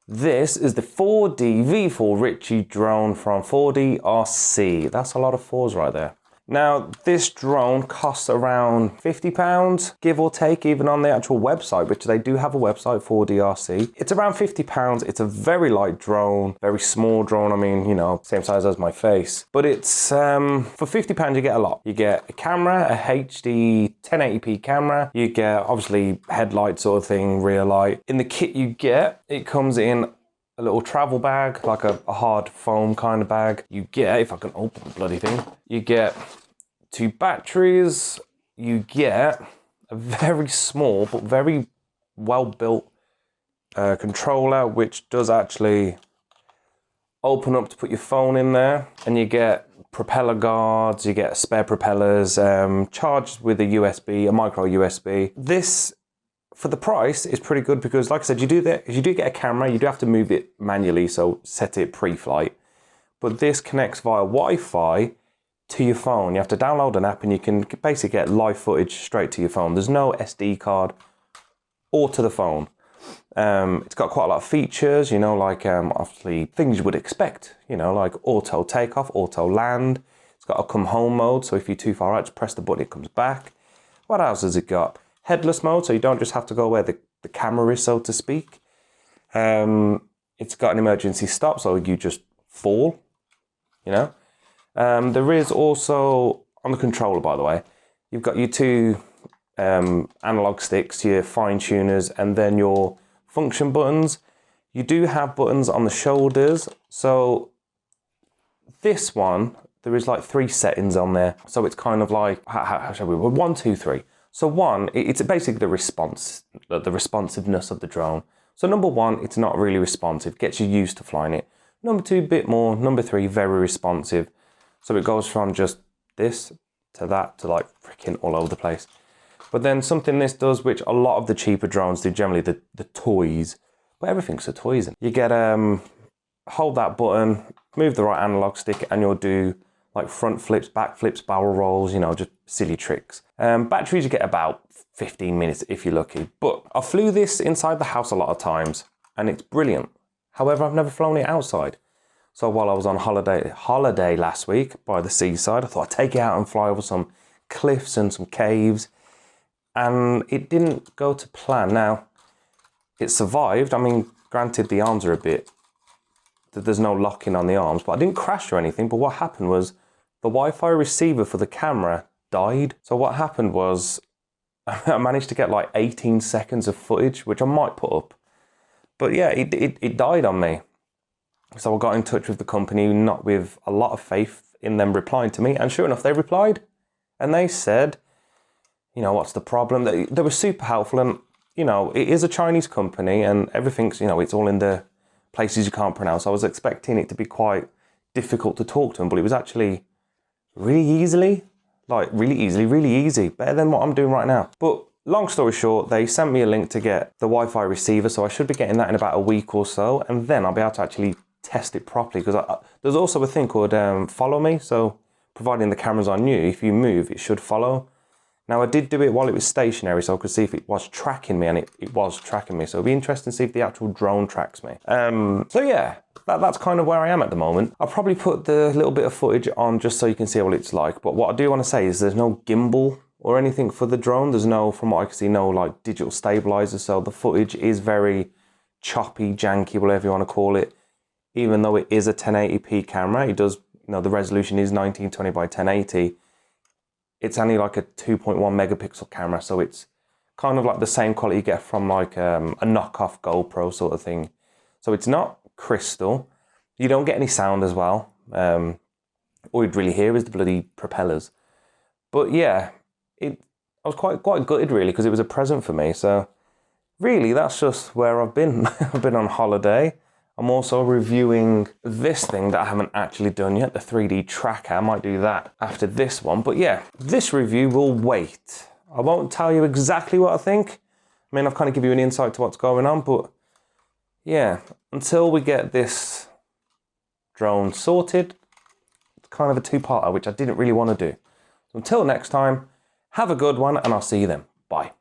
This is the 4D V4 Ritchie drone from 4D RC. That's a lot of fours right there. Now, this drone costs around £50, give or take, even on the actual website, which they do have a website, 4DRC. It's around £50. It's a very light drone, very small drone. I mean, you know, same size as my face. But it's, for £50, you get a lot. You get a camera, a HD 1080p camera. You get, obviously, headlight sort of thing, rear light. In the kit you get, it comes in a little travel bag, like a hard foam kind of bag. You get, if I can open the bloody thing, you get 2 batteries. You get a very small but very well built controller, which does actually open up to put your phone in there. And you get propeller guards, you get spare propellers, charged with a USB, a micro USB. This, for the price, is pretty good because, like I said, you do get a camera, you do have to move it manually, so set it pre-flight. But this connects via Wi-Fi to your phone. You have to download an app and you can basically get live footage straight to your phone. There's no SD card or to the phone. It's got quite a lot of features, you know, like obviously things you would expect, you know, like auto takeoff, auto land. It's got a come home mode, so if you're too far out, just press the button, it comes back. What else has it got? Headless mode, so you don't just have to go where the camera is, so to speak. It's got an emergency stop, so you just fall, you know. There is also, on the controller, by the way, you've got your 2 analog sticks, your fine tuners, and then your function buttons. You do have buttons on the shoulders, so this one, there is like 3 settings on there. So it's kind of like, how shall we, 1, 2, 3. So 1, it's basically the responsiveness of the drone. So number 1, it's not really responsive, gets you used to flying it. Number 2, bit more. Number 3, very responsive. So it goes from just this to that to like freaking all over the place. But then something this does, which a lot of the cheaper drones do, generally the toys, but everything's a toy, isn't it? You get, hold that button, move the right analog stick, and you'll do like front flips, back flips, barrel rolls, you know, just silly tricks. Batteries you get about 15 minutes if you're lucky. But I flew this inside the house a lot of times and it's brilliant. However, I've never flown it outside. So while I was on holiday last week by the seaside, I thought I'd take it out and fly over some cliffs and some caves. And it didn't go to plan. Now, it survived. I mean, granted, the arms are a bit, there's no locking on the arms, but I didn't crash or anything. But what happened was the Wi-Fi receiver for the camera died. So what happened was I managed to get like 18 seconds of footage, which I might put up. But yeah, it died on me. So I got in touch with the company, not with a lot of faith in them replying to me. And sure enough, they replied. And they said, you know, what's the problem? They were super helpful. And, you know, it is a Chinese company and everything's, you know, it's all in the places you can't pronounce. I was expecting it to be quite difficult to talk to them, but it was actually really easy. Better than what I'm doing right now. But long story short, they sent me a link to get the Wi-Fi receiver. So I should be getting that in about a week or so. And then I'll be able to actually test it properly. Because there's also a thing called follow me. So providing the camera's on you, if you move, it should follow. Now I did do it while it was stationary, so I could see if it was tracking me, and it was tracking me. So it'll be interesting to see if the actual drone tracks me. So yeah, that's kind of where I am at the moment. I'll probably put the little bit of footage on just so you can see what it's like. But what I do want to say is there's no gimbal or anything for the drone. There's no, from what I can see, no like digital stabilizer. So the footage is very choppy, janky, whatever you want to call it. Even though it is a 1080p camera, it does, you know, the resolution is 1920 by 1080. It's only like a 2.1 megapixel camera, so it's kind of like the same quality you get from like a knockoff GoPro sort of thing. So it's not crystal. You don't get any sound as well. All you'd really hear is the bloody propellers. But yeah, I was quite gutted really, because it was a present for me. So really, that's just where I've been. I've been on holiday. I'm also reviewing this thing that I haven't actually done yet, the 3D tracker. I might do that after this one. But yeah, this review will wait. I won't tell you exactly what I think. I mean, I've kind of given you an insight to what's going on, but yeah, until we get this drone sorted, it's kind of a two-parter, which I didn't really want to do. So until next time, have a good one, and I'll see you then. Bye.